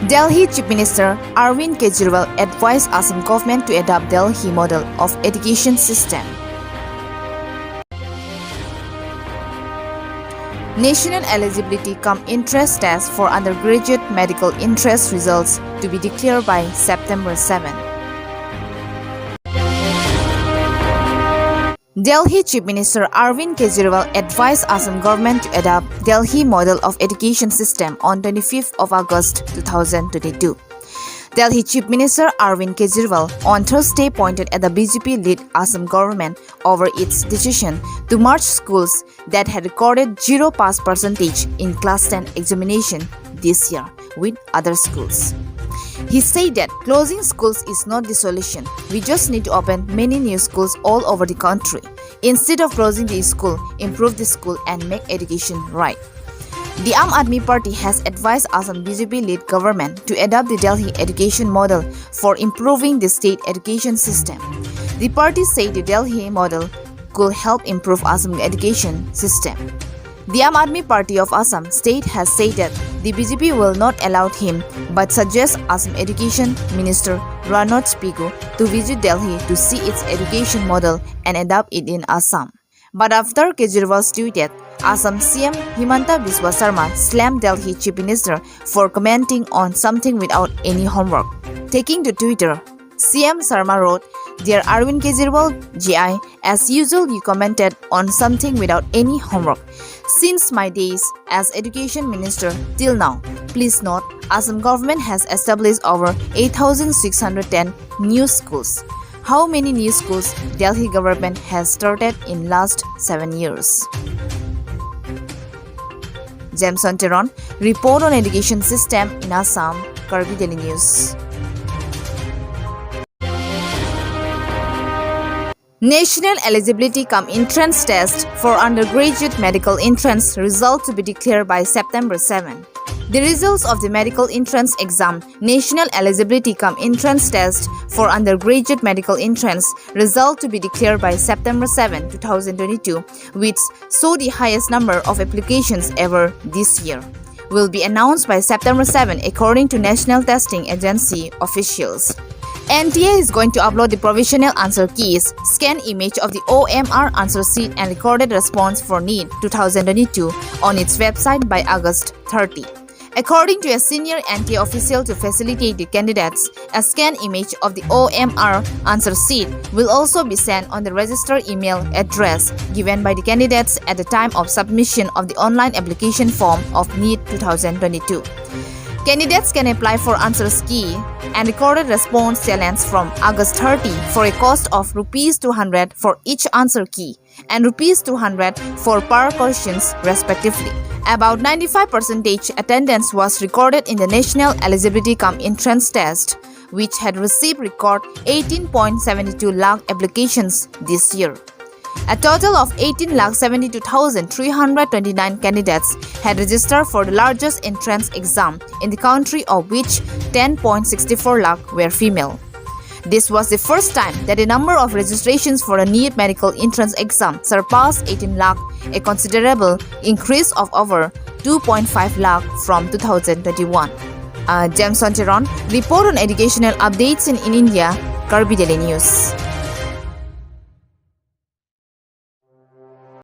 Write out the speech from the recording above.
Delhi Chief Minister Arvind Kejriwal advised Assam government to adopt Delhi model of education system. National eligibility cum entrance test for undergraduate medical entrance results to be declared by September 7. Delhi Chief Minister Arvind Kejriwal advised Assam government to adopt Delhi model of education system on 25th of August 2022. Delhi Chief Minister Arvind Kejriwal on Thursday pointed at the BJP-led Assam government over its decision to merge schools that had recorded zero pass percentage in Class 10 examination this year with other schools. He said that closing schools is not the solution. We just need to open many new schools all over the country. Instead of closing the school, improve the school and make education right. The Aam Aadmi Party has advised Assam BJP-led government to adopt the Delhi education model for improving the state education system. The party said the Delhi model could help improve Assam education system. The Aam Aadmi Party of Assam state has said that the BJP will not allow him but suggests Assam Education Minister Ranoj Pigu to visit Delhi to see its education model and adopt it in Assam. But after Kejriwal's tweeted, Assam CM Himanta Biswa Sarma slammed Delhi Chief Minister for commenting on something without any homework. Taking to Twitter, CM Sarma wrote, "Dear Arvind Kejriwal GI, as usual you commented on something without any homework. Since my days as Education Minister till now, please note, Assam government has established over 8,610 new schools. How many new schools Delhi government has started in last 7 years? Jameson Teron, report on education system in Assam, Karbi Daily News. National eligibility cum entrance test for undergraduate medical entrance result to be declared by September 7. The results of the medical entrance exam, National Eligibility cum entrance test for undergraduate medical entrance result to be declared by September 7, 2022, which saw the highest number of applications ever this year, will be announced by September 7 according to National Testing Agency officials. NTA is going to upload the provisional answer keys, scan image of the OMR answer sheet and recorded response for NEET 2022 on its website by August 30. According to a senior NTA official, to facilitate the candidates, a scanned image of the OMR answer sheet will also be sent on the registered email address given by the candidates at the time of submission of the online application form of NEET 2022. Candidates can apply for answers key and recorded response challenge from August 30 for a cost of Rs 200 for each answer key and Rs 200 for per questions respectively. About 95% attendance was recorded in the National Eligibility cum entrance test, which had received record 18.72 lakh applications this year. A total of 18,72,329 candidates had registered for the largest entrance exam in the country, of which 10.64 lakh were female. This was the first time that the number of registrations for a NEET medical entrance exam surpassed 18 lakh, a considerable increase of over 2.5 lakh from 2021. Jameson Teron, report on educational updates in India, Karbi Daily News.